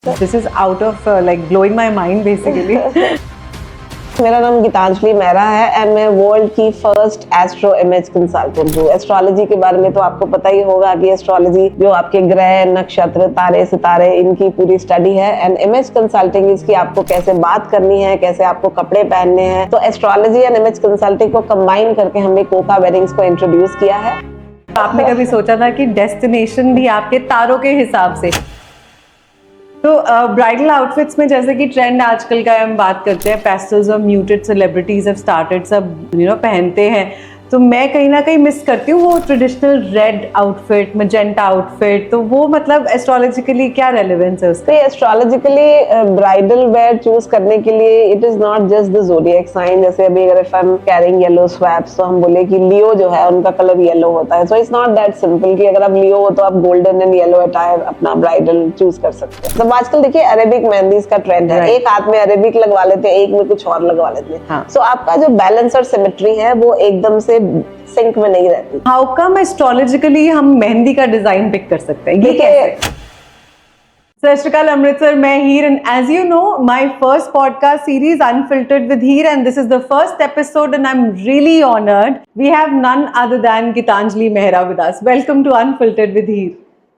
This is out of like blowing my mind basically. मेरा नाम गीतांजलि मेहरा है एंड मैं वर्ल्ड की फर्स्ट एस्ट्रो इमेज कंसल्टेंट हूँ। एस्ट्रोलॉजी के बारे में तो आपको पता ही होगा कि एस्ट्रोलॉजी जो आपके ग्रह, नक्षत्र, तारे, सितारे, इनकी पूरी स्टडी है। एंड इमेज कंसल्टिंग इसकी आपको कैसे बात करनी है, कैसे आपको कपड़े पहनने हैं। तो एस्ट्रोलॉजी एंड इमेज कंसल्टिंग को कंबाइन करके हमने कोका वेडिंग्स को इंट्रोड्यूस किया है। आपने कभी सोचा था कि डेस्टिनेशन भी आपके तारों के हिसाब से? तो ब्राइडल आउटफिट्स में जैसे कि ट्रेंड आजकल का हम बात करते हैं, पेस्टल्स और म्यूटेड सेलिब्रिटीज हैव स्टार्टेड सब पहनते हैं, तो मैं कहीं ना कहीं मिस करती हूँ वो traditional red outfit, magenta outfit. तो वो मतलब एस्ट्रोलॉजिकली क्या रेलेवेंस है उसका? एस्ट्रोलॉजिकली ब्राइडल वेयर चूज करने के लिए it is not just the zodiac sign. जैसे अभी अगर if I am carrying yellow swaps तो हम बोले कि लियो जो है उनका कलर येलो होता है। So it's not that simple कि अगर आप लियो हो तो आप गोल्डन एंड येलो अटायर अपना ब्राइडल चूज कर सकते हैं। तो आजकल देखिए अरेबिक मेहंदी का ट्रेंड है, एक हाथ में अरेबिक लगवा लेते हैं, एक में कुछ और लगवा लेते हैं। सो आपका जो बैलेंस और सिमेट्री है वो एकदम से सिंक में नहीं रहती। हाउ कम एस्ट्रोलॉजिकली हम मेहंदी का डिजाइन पिक कर सकते हैं, ये कैसे? सत श्री अकाल अमृतसर, मैं Heer and as you know my first podcast series unfiltered with Heer and this is the first episode and I am really honoured we have none other than Geetanjali Mehra with us. Welcome to unfiltered with Heer.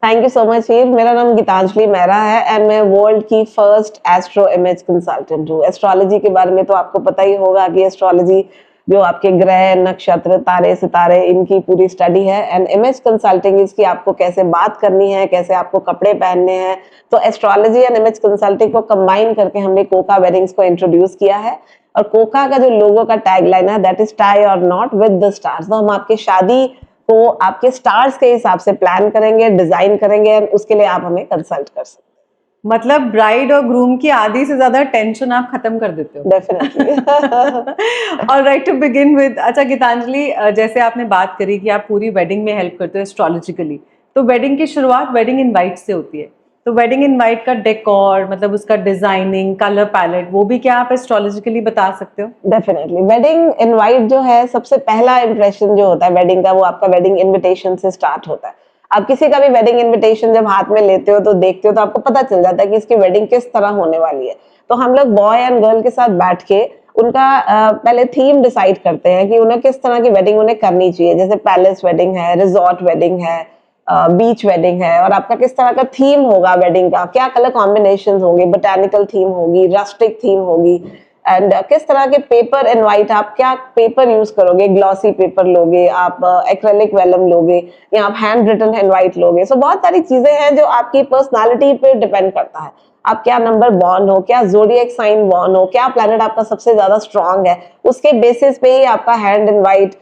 Thank you so much Heer. मेरा नाम गीतांजलि मेहरा है and मैं world की first astro image consultant हूँ। Astrology के बारे में तो आपको पता ही होगा कि एस्ट्रोलॉजी जो आपके ग्रह, नक्षत्र, तारे, सितारे, इनकी पूरी स्टडी है। एंड इमेज कंसल्टिंग इसकी आपको कैसे बात करनी है, कैसे आपको कपड़े पहनने हैं। तो एस्ट्रोलॉजी एंड इमेज कंसल्टिंग को कंबाइन करके हमने कोका वेडिंग्स को इंट्रोड्यूस किया है। और कोका का जो लोगो का टैगलाइन है दैट इज टाई और नॉट विद द स्टार्स। तो हम आपकी शादी को आपके स्टार्स के हिसाब से प्लान करेंगे, डिजाइन करेंगे एंड उसके लिए आप हमें कंसल्ट कर सकते हैं। मतलब ब्राइड और ग्रूम की आधी से ज्यादा टेंशन आप खत्म कर देते हो। Definitely. Alright, to begin with, अच्छा गीतांजलि, जैसे आपने बात करी कि आप पूरी वेडिंग में हेल्प करते हो एस्ट्रोलॉजिकली, तो वेडिंग की शुरुआत वेडिंग इनवाइट से होती है। तो वेडिंग इनवाइट का डेकोर, मतलब उसका डिजाइनिंग, कलर पैलेट, वो भी क्या आप एस्ट्रोलॉजिकली बता सकते हो? डेफिनेटली। वेडिंग इनवाइट जो है, सबसे पहला इंप्रेशन जो होता है वेडिंग का, वो आपका वेडिंग इनविटेशन से स्टार्ट होता है। आप किसी का भी वेडिंग इनविटेशन जब हाथ में लेते हो तो देखते हो तो आपको पता चल जाता है कि इसकी वेडिंग किस तरह होने वाली है। तो हम लोग बॉय एंड गर्ल के साथ बैठ के उनका पहले थीम डिसाइड करते हैं कि उन्हें किस तरह की वेडिंग उन्हें करनी चाहिए। जैसे पैलेस वेडिंग है, रिजॉर्ट वेडिंग है, बीच वेडिंग है, और आपका किस तरह का थीम होगा वेडिंग का, क्या कलर कॉम्बिनेशन होंगे, बोटैनिकल थीम होगी, रस्टिक थीम होगी, एंड किस तरह के पेपर इनवाइट, आप क्या पेपर यूज करोगे, ग्लॉसी पेपर लोगे आप, एक्रेलिक वेलम लोगे, या आप हैंड रिटन इनवाइट लोगे। सो बहुत सारी चीजें हैं जो आपकी पर्सनालिटी पे डिपेंड करता है। आप क्या नंबर बॉर्न हो, क्या ज़ोडिएक साइन बॉर्न हो, क्या प्लैनेट आपका सबसे ज्यादा स्ट्रांग है, उसके बेसिस पे ही आपका hand invite,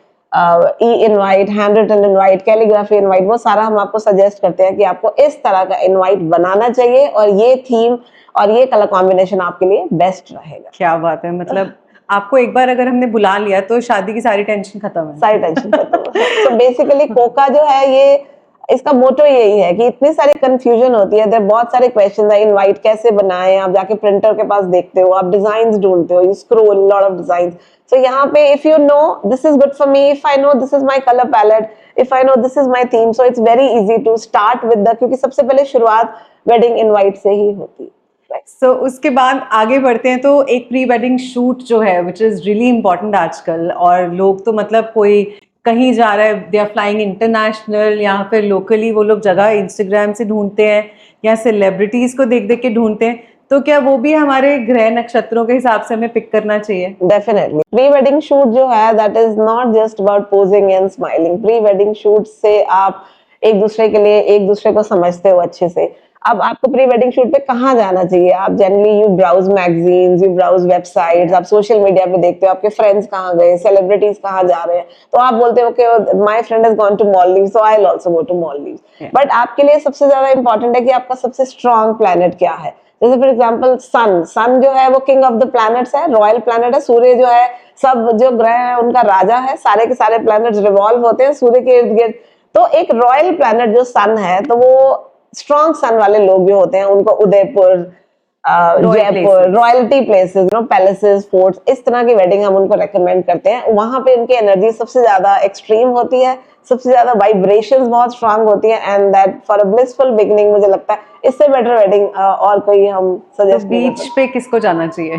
e invite, hand written invite, calligraphy invite, वो सारा हम आपको सजेस्ट करते हैं कि आपको इस तरह का इनवाइट बनाना चाहिए और ये थीम और ये कलर कॉम्बिनेशन आपके लिए बेस्ट रहेगा। क्या बात है, मतलब आपको एक बार अगर हमने बुला लिया तो शादी की सारी टेंशन खत्म है। सारी टेंशन खत्म है। तो बेसिकली कोका जो है, ये इसका मोटो यही है कि इतनी सारी कंफ्यूजन होती है, बहुत सारे क्वेश्चन है, इनवाइट कैसे बनाएं, आप जाके प्रिंटर के पास देखते हो, आप डिजाइन ढूंढते हो, you scroll lot of design. So यहाँ पे if you know this is good for me, if I know this is my colour palette, if I know this is my theme, so it's very easy to start with the, क्योंकि सबसे पहले शुरुआत wedding invite से ही होती है। So, उसके बाद आगे बढ़ते हैं तो एक प्री वेडिंग शूट जो है विच इज रियली इम्पोर्टेंट आजकल, और लोग तो मतलब कोई कहीं जा रहा है, दे आर फ्लाइंग इंटरनेशनल, या फिर लोकली वो लोग जगह इंस्टाग्राम से ढूंढते हैं या सेलिब्रिटीज को देख देख के ढूंढते हैं। तो क्या वो भी हमारे ग्रह नक्षत्रों के हिसाब से हमें पिक करना चाहिए? डेफिनेटली। प्री वेडिंग शूट जो है that is not just about posing and smiling. Pre wedding shoot से आप एक दूसरे के लिए, एक दूसरे को समझते हो अच्छे से। अब आपको प्री वेडिंग शूट पे कहाँ जाना चाहिए? आप generally you browse magazines, you browse websites, आप सोशल मीडिया पे देखते हो आपके फ्रेंड्स कहाँ गए, सेलिब्रिटीज कहाँ जा रहे हैं, तो आप बोलते हो कि my friend has gone to Maldives, so I will also go to Maldives. But आपके लिए सबसे ज्यादा इंपॉर्टेंट है कि आपका सबसे स्ट्रॉन्ग प्लैनेट क्या है। जैसे फॉर एग्जाम्पल सन जो है वो किंग ऑफ द प्लैनेट्स है, रॉयल प्लैनेट है। सूर्य जो है, सब जो ग्रह है उनका राजा है, सारे के सारे प्लैनेट्स रिवॉल्व होते हैं सूर्य के इर्द गिर्द। तो एक रॉयल प्लैनेट जो सन है, तो वो स्ट्रॉन्ग सन वाले लोग जो होते हैं उनको Udaipur, Jaipur, royalty places, palaces, forts, इस तरह की वेडिंग हम उनको रेकमेंड करते हैं। वहां पे उनकी एनर्जी सबसे ज्यादा एक्सट्रीम होती है, सबसे ज्यादा वाइब्रेशंस बहुत स्ट्रांग होती है, and that for a blissful beginning मुझे लगता है इससे बेटर वेडिंग और कोई हम सजेस्ट तो बीच पे किसको जाना चाहिए?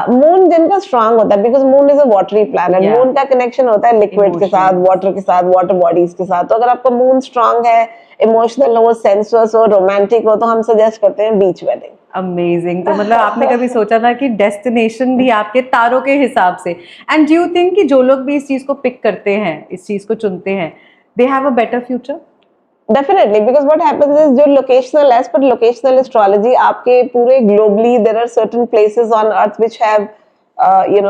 मून जिनका स्ट्रांग होता है, because moon is a watery planet, moon का कनेक्शन होता है लिक्विड के साथ, वाटर के साथ, वाटर बॉडीज के साथ। तो अगर आपका मून स्ट्रांग है, इमोशनल हो, सेंसुअस हो, रोमांटिक हो, तो हम सजेस्ट करते हैं बीच वेडिंग। अमेजिंग। तो मतलब आपने कभी सोचा था कि डेस्टिनेशन भी आपके तारों के हिसाब से, एंड डू यू थिंक कि जो लोग भी इस चीज को पिक करते हैं, इस चीज को चुनते हैं, they have a better future? Definitely, because what happens is जो locational, as per locational astrology, आपके पूरे globally there are certain places on earth which have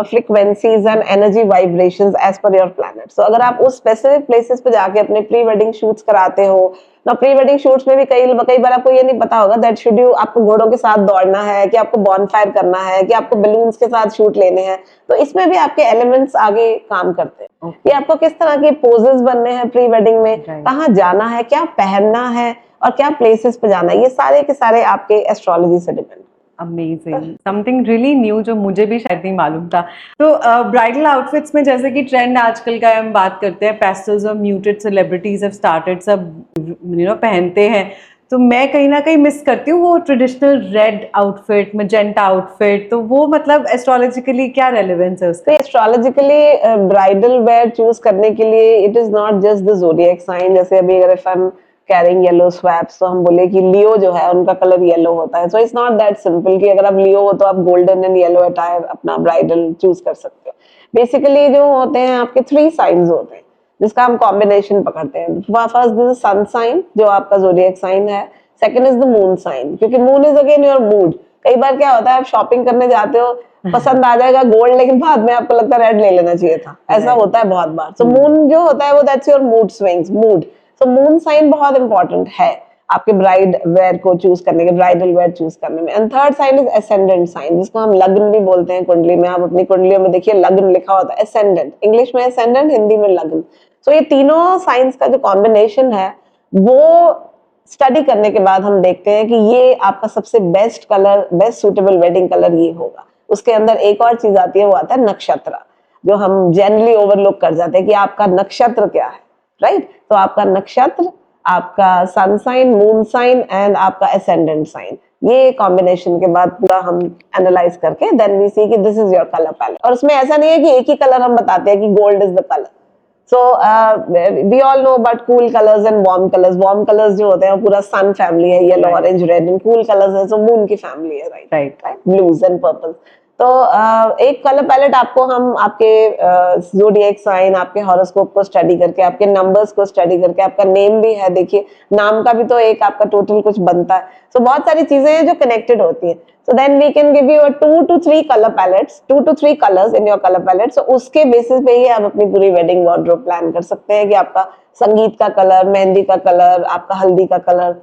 frequencies and energy vibrations as per your planet. So अगर आप उस specific places पे जाके अपने pre wedding shoots कराते हो ना, प्री वेडिंग शूट्स में भी कई बार आपको ये नहीं पता होगा दैट शुड यू, आपको घोड़ों के साथ दौड़ना है, कि आपको बॉनफायर करना है, कि आपको बलून्स के साथ शूट लेने हैं। तो इसमें भी आपके एलिमेंट्स आगे काम करते हैं कि आपको किस तरह के पोजेस बनने हैं प्री वेडिंग में, कहाँ जाना है, क्या पहनना है और क्या प्लेसेस पे जाना है, ये सारे के सारे आपके एस्ट्रोलॉजी से depend. Amazing, something really new जो मुझे भी शायद नहीं मालूम था। तो ब्राइडल आउटफिट्स में जैसे कि ट्रेंड आजकल का हम बात करते हैं, पेस्टल्स और म्यूटेड सेलिब्रिटीज हैव स्टार्टेड, सब पहनते हैं। तो मैं कहीं ना कहीं मिस करती हूँ वो traditional red outfit, magenta outfit. तो वो मतलब एस्ट्रोलॉजिकली क्या रेलेवेंस है उसका? एस्ट्रोलॉजिकली ब्राइडल वेयर चूज करने के लिए it is not just the zodiac sign. जैसे अभी अगर if I am carrying yellow swaps, तो हम बोले कि लियो जो है उनका कलर येलो होता है। So it's not that simple कि अगर आप लियो हो तो आप गोल्डन एंड येलो अटायर अपना ब्राइडल चूज कर सकते हो। बेसिकली जो होते हैं आपके 3 साइंस होते हैं जिसका हम कॉम्बिनेशन पकड़ते हैं। फर्स्ट इज सन साइन जो आपका ज़ोडिएक साइन है, second is the moon sign, क्योंकि moon is again your mood. कई बार क्या होता है, आप शॉपिंग करने जाते हो, पसंद आ जाएगा गोल्ड, लेकिन बाद में आपको लगता है रेड ले लेना चाहिए था, ऐसा होता है बहुत बार। सो मून जो होता है वो that's your mood swings, mood. So moon sign बहुत इंपॉर्टेंट है आपके ब्राइड वेयर को चूज करने के, ब्राइडल वेयर चूज करने में। And third sign is ascendant sign, जिसको हम लग्न भी बोलते हैं कुंडली में। आप अपनी कुंडलियों में देखिए लग्न लिखा होता है, एसेंडेंट इंग्लिश में एसेंडेंट, हिंदी में लग्न। सो ये तीनों साइंस का जो कॉम्बिनेशन है वो स्टडी करने के बाद हम देखते हैं कि ये आपका सबसे best colour, best suitable wedding colour ये होगा। उसके अंदर एक और चीज आती है, वो आता है नक्षत्र, जो हम जनरली ओवरलुक कर जाते हैं कि आपका नक्षत्र क्या है, राइट? तो आपका नक्षत्र, आपका sun sign, moon sign and आपका एसेंडेंट साइन, ये कॉम्बिनेशन के बाद पूरा हम एनालाइज करके देन वी सी कि this is your colour palette. और उसमें ऐसा नहीं है कि एक ही कलर हम बताते हैं कि gold is the colour. So we all know about cool colors and warm colors. Warm colors जो होते हैं वो पूरा sun family है, yellow, orange, red, and cool colors है so moon की family है, right? Blues and purple. तो एक कलर पैलेट आपको हम आपके ज़ोडिएक साइन, आपके हॉरोस्कोप को स्टडी करके, आपके नंबर्स को स्टडी करके, आपका नेम भी है, देखिए नाम का भी तो एक आपका टोटल कुछ बनता है। सो बहुत सारी चीजें हैं जो कनेक्टेड होती हैं। So then we can give you a 2 to 3 color palettes, 2 to 3 colors in your color palette. So उसके बेसिस पे ही आप अपनी पूरी वेडिंग वार्डरोब प्लान कर सकते हैं कि आपका संगीत का कलर, मेहंदी का कलर, आपका हल्दी का कलर,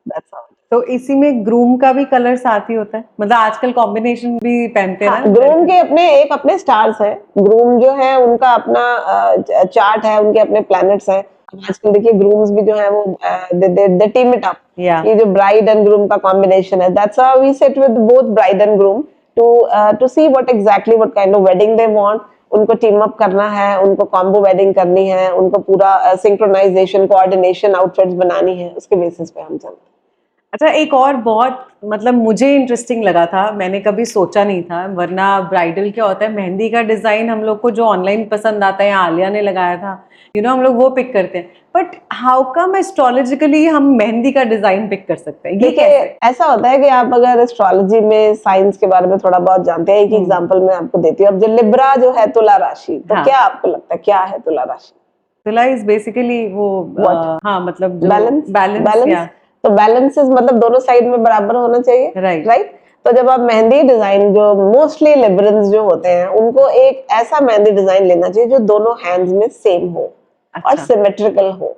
that's all. तो इसी में ग्रूम का भी कलर साथ ही होता है, मतलब आजकल कॉम्बिनेशन भी पहनते हैं ना? ग्रूम के अपने स्टार्स हैं। ग्रूम जो है उनका अपना चार्ट है, उनके अपने प्लैनेट्स हैं। आजकल देखिए ग्रूम्स भी जो है वो दे टीम इट अप। ये जो ब्राइड एंड ग्रूम का कॉम्बिनेशन है, that's how we sit with both bride and groom to see what kind of wedding they want. उनको टीम अप करना है, उनको कॉम्बो वेडिंग करनी है, उनको पूरा सिंक्रोनाइजेशन, कोऑर्डिनेशन, आउटफिट्स बनानी है, उसके बेसिस पे हम चलते हैं। अच्छा, एक और बहुत मतलब मुझे इंटरेस्टिंग लगा था, मैंने कभी सोचा नहीं था, वरना ब्राइडल क्या होता है, मेहंदी का डिजाइन हम लोग को जो ऑनलाइन पसंद आता है, आलिया ने लगाया था, हम लोग वो पिक करते हैं। बट हाउ कम एस्ट्रोलॉजिकली हम मेहंदी का डिजाइन पिक कर सकते हैं? ये कैसे? ऐसा होता है कि आप अगर एस्ट्रोलॉजी में साइंस के बारे में थोड़ा बहुत जानते हैं, एक एग्जांपल मैं आपको देती हूँ। अब जो लिब्रा जो है तुला राशि, तो क्या आपको लगता है क्या है तुला राशि? तुला इज बेसिकली वो मतलब बैलेंस। तो बैलेंसेस मतलब दोनों साइड में बराबर होना चाहिए, राइट? तो जब आप मेहंदी डिजाइन, जो मोस्टली लिबरल्स जो होते हैं, उनको एक ऐसा मेहंदी डिजाइन लेना चाहिए जो दोनों हैंड्स में सेम हो और सिमेट्रिकल हो,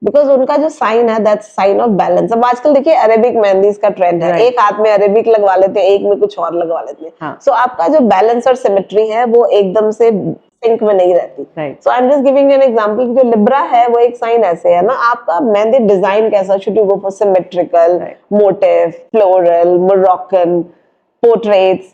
बिकॉज उनका जो साइन है दैट्स साइन ऑफ बैलेंस। अब आजकल देखिए अरेबिक मेहंदीज का ट्रेंड है, एक हाथ में अरेबिक लगवा लेते हैं, एक में कुछ और लगवा लेते हैं। सो आपका जो बैलेंस और सिमेट्री है वो एकदम से सिंक में नहीं रहती। So I am just giving an example कि जो लिब्रा है वो एक साइन ऐसे है ना, आपका मेहंदी डिजाइन कैसा, should you go for symmetrical, motive, floral, Moroccan, portraits,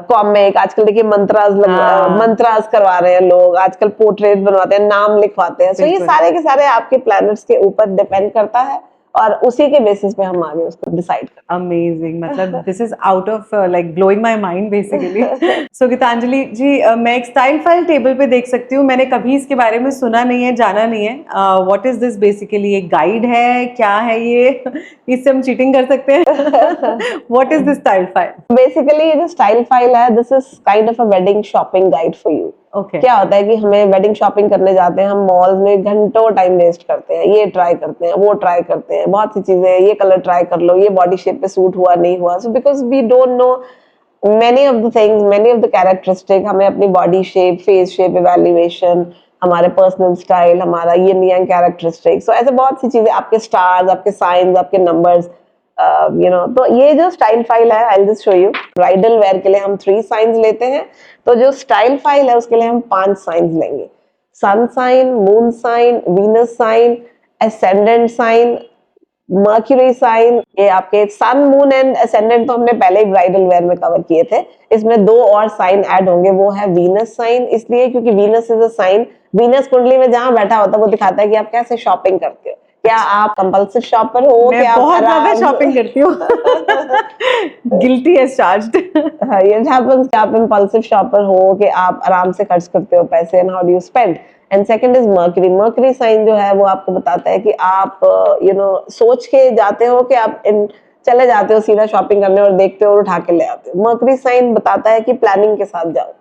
comic, आजकल देखिए मंत्रास करवा रहे हैं लोग, आजकल पोर्ट्रेट बनवाते हैं, नाम लिखवाते हैं। सो ये बिल्कुल। सारे के सारे आपके प्लैनेट्स के ऊपर डिपेंड करता है और उसी के बेसिस पे हम आगे उसको डिसाइड करते अमेजिंग, मतलब this is out of like blowing my mind basically. So Geetanjali ji, मैं एक स्टाइल फाइल टेबल पे देख सकती हूँ, मैंने कभी इसके बारे में सुना नहीं है, जाना नहीं है। What is this basically? एक गाइड है, क्या है ये? इससे हम चीटिंग कर सकते हैं? What is this style file? Basically ये जो स्टाइल फाइल है, this is kind of a wedding shopping guide for you. Okay. क्या होता है कि हमें वेडिंग शॉपिंग करने जाते हैं, हम मॉल्स में घंटों टाइम वेस्ट करते हैं, ये ट्राई करते हैं, वो ट्राई करते हैं, बहुत सी चीजें, ये कलर ट्राई कर लो, ये बॉडी शेप पे सूट हुआ नहीं हुआ। So because we don't know many of the things, many of the characteristic, हमें अपनी body shape, face shape evaluation, हमारे पर्सनल स्टाइल, हमारा यिन यांग कैरेक्टरिस्टिक, सो ऐसे बहुत सी चीजें, आपके स्टार्स, आपके साइंस, आपके नंबर्स, यू नो। तो ये जो स्टाइल फाइल है, I will just show you. Bridal where के लिए हम 3 साइंस लेते हैं, तो जो स्टाइल फाइल है उसके लिए हम 5 साइंस लेंगे। Sun sign, moon sign, Venus sign, ascendant sign, Mercury sign. ये आपके सन, मून एंड एसेंडेंट तो हमने पहले ही ब्राइडल वेयर में कवर किए थे। इसमें 2 और साइन ऐड होंगे, वो है वीनस साइन, इसलिए क्योंकि Venus is a sign, Venus कुंडली में जहां बैठा होता है वो दिखाता है कि आप कैसे शॉपिंग करते हो। क्या आप कंपल्सिव शॉपर हो? मैं क्या बहुत ज्यादा शॉपिंग करती हूँ। Guilty as charged. ये happens कि आप impulsive शॉपर हो, कि आप आराम से खर्च करते हो पैसे, and how do you spend. And second is Mercury. Mercury sign जो है वो आपको बताता है कि आप यू नो सोच के जाते हो, कि आप चले जाते हो सीधा शॉपिंग करने और देखते हो और उठा के ले आते हो। मर्क्यूरी साइन बताता है कि प्लानिंग के साथ जाओ।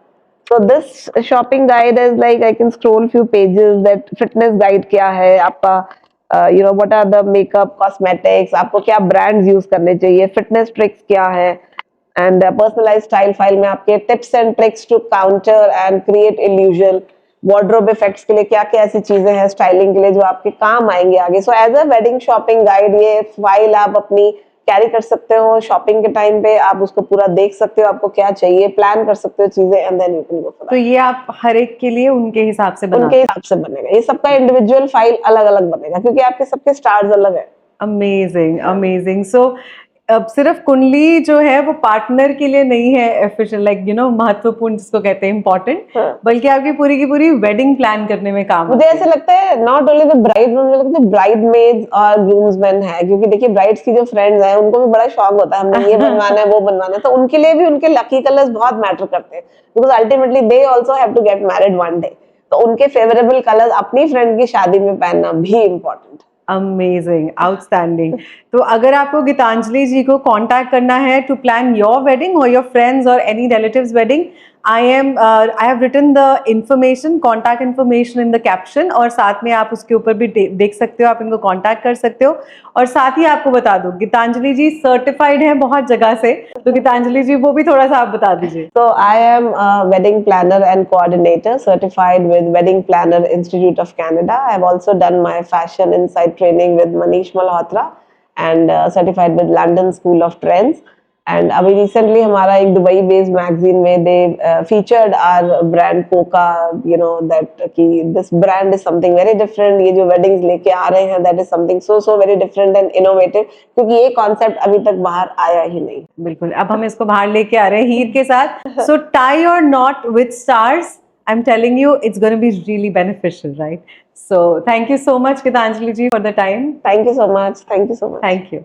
So this shopping guide is like, I can scroll few pages, that fitness guide क्या है आपका, you know, what are the makeup, cosmetics, आपको क्या brands use करने चाहिए, fitness tricks क्या है, and personalized style file में आपके tips and tricks to counter and create illusion, wardrobe effects के लिए क्या क्या ऐसी चीजें हैं स्टाइलिंग के लिए जो आपके काम आएंगे आगे। So as a wedding shopping guide ये फाइल आप अपनी कैरी कर सकते हो, शॉपिंग के टाइम पे आप उसको पूरा देख सकते हो, आपको क्या चाहिए, प्लान कर सकते हो चीजें, and then you can go for तो ये आप हर एक के लिए उनके हिसाब से उनके हिसाब से बनेगा। ये सबका इंडिविजुअल फाइल अलग अलग बनेगा, क्योंकि आपके सबके स्टार्स अलग है। Amazing, amazing. सो अब सिर्फ कुंडली जो है वो पार्टनर के लिए नहीं है एफिशिएंट, लाइक यू नो महत्वपूर्ण, जिसको कहते हैं इम्पोर्टेंट, हाँ। बल्कि आपकी पूरी की पूरी वेडिंग प्लान करने में काम मुझे आती ऐसे है। लगता है नॉट ओनली द ब्राइड, मुझे लगता है ब्राइड मेड्स और ग्रूम्समैन है, क्योंकि देखिए ब्राइड्स की जो फ्रेंड्स हैं उनको भी बड़ा शौक होता है, हमने ये बनवाना है, वो बनवाना है, तो उनके लिए भी उनके लकी कलर्स बहुत मैटर करते हैं, because ultimately they also have to get married one day. तो उनके फेवरेबल कलर्स अपनी फ्रेंड की शादी में पहनना भी इम्पोर्टेंट। Amazing, outstanding. तो अगर आपको गीतांजलि जी को कांटेक्ट करना है टू प्लान योर वेडिंग और योर फ्रेंड्स और any relatives wedding, I have written the information, contact information in the caption, और साथ में आप उसके ऊपर भी देख सकते हो, आप इनको कांटेक्ट कर सकते हो। और साथ ही आपको बता दूं, गीतांजलि जी सर्टिफाइड हैं बहुत जगह से, तो गीतांजलि जी वो भी थोड़ा सा आप बता दीजिए। So I am a wedding planner and coordinator, certified with Wedding Planner Institute of Canada. I have also done my fashion insight training with Manish Malhotra and certified with London School of Trends. And अभी recently हमारा एक Dubai based magazine में they featured our brand Poca, you know, that कि this brand is something very different. ये जो weddings लेके आ रहे हैं, that is something so very different and innovative, क्योंकि ये concept अभी तक बाहर आया ही नहीं। बिल्कुल, अब हम इसको बाहर लेके आ रहे हैं हीर के साथ। सो टाई और not with stars, I am telling you it's gonna be really beneficial, right? So thank you so much Geetanjali ji for the time. Thank you so much. Thank you so much. Thank you.